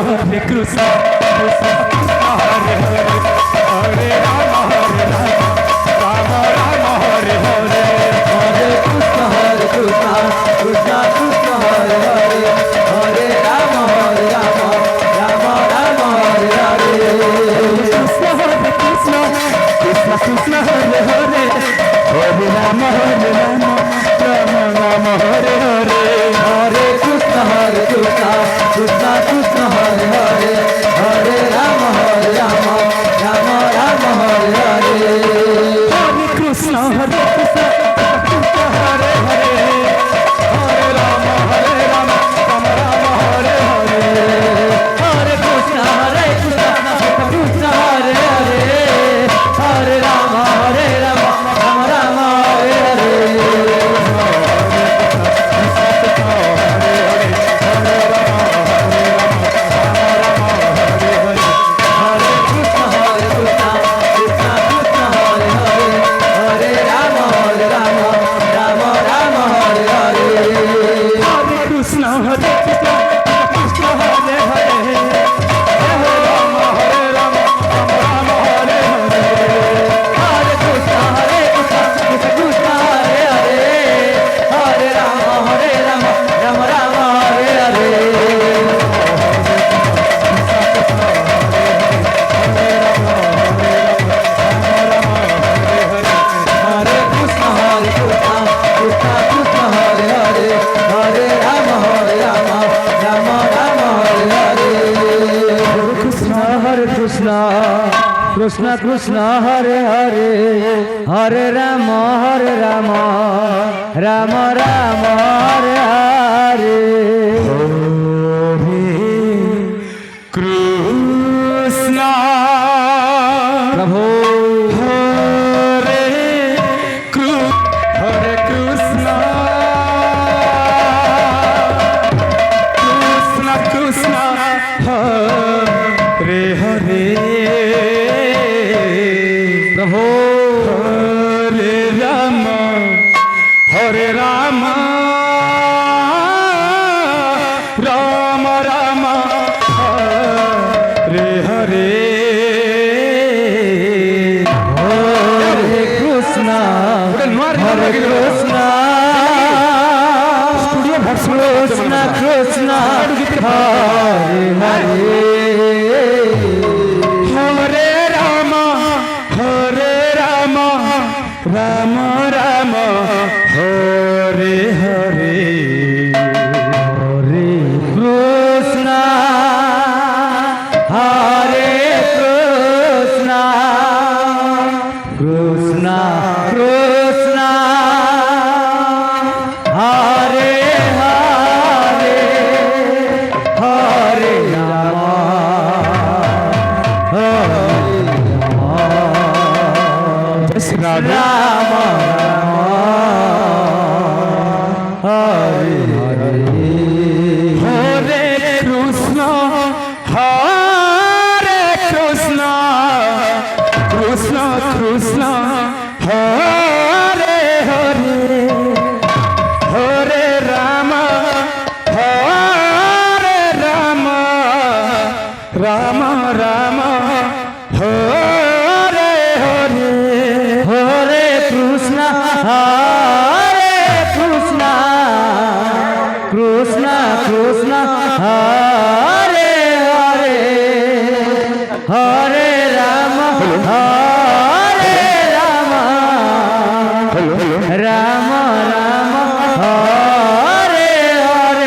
Hare Krishna, Krishna Krishna Hare Hare, Hare Rama Hare Rama, Rama Rama Hare Hare, Hare Krishna, Krishna Krishna Hare Hare, Hare Rama Rama, Rama Rama Hare Hare. Krishna Hare Krishna, Krishna Krishna Hare Hare, Hare Rama Rama, Rama Rama Hare Hare, Hare Krishna, Krishna Krishna Hare Hare, Hare Rama Rama, Rama Rama Hare Hare. Hare Krishna, Hare Krishna, Krishna Hare Hare, Hare Rama Rama, Rama Rama Hare Hare. Hare Krishna, Krishna Hare Hare, Hare Rama Rama, Rama Rama Hare Hare. Krishna Krishna Hare Hare, Hare Rama Rama, Rama Rama Hare Hare. Krishna Prabhu Hare Hare Krishna, Krishna Krishna Hare Hare, Prabhu Hare Rama, Hare Rama, Rama Rama, Hare Hare. Hare Krishna, Hare Krishna, Krishna Krishna Hare Hare. Hare Rama, Hare Rama, Rama Rama, Hare Hare. Hare Krishna, Hare Krishna, Krishna Krishna Hare Hare, Hare Rama, Hare Rama, Jai Shri Radha. Rama Rama, Hare Hare. Hare Krishna, Hare Krishna, Krishna Krishna, Hare Hare, Hare Rama, Hare Rama, Rama Rama, Hare Hare. Hare Krishna, Hare Krishna, Krishna Krishna, Hare Hare, Hare Rama, Hare Rama, Rama Rama, Hare Hare. Hare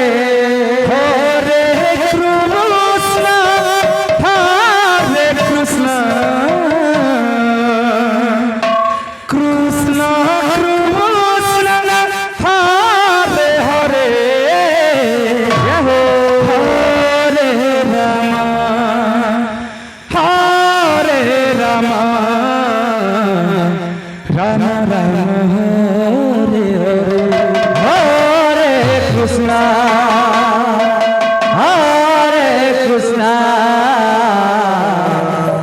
Krishna, Hare Krishna, Krishna Krishna, Hare Hare, Hare Rama, Hare Rama, Rama Rama, Hare Hare. Hare Krishna, Hare Krishna,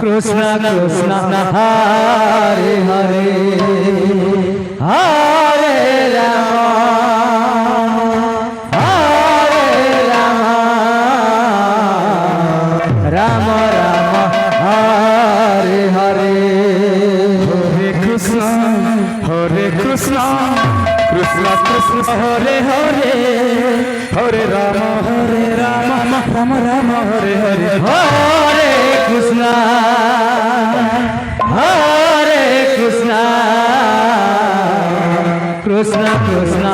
Krishna Krishna, Hare Hare, Hare Rama, Hare Rama, Ram Ram Hare Hare Hare Krishna Krishna Krishna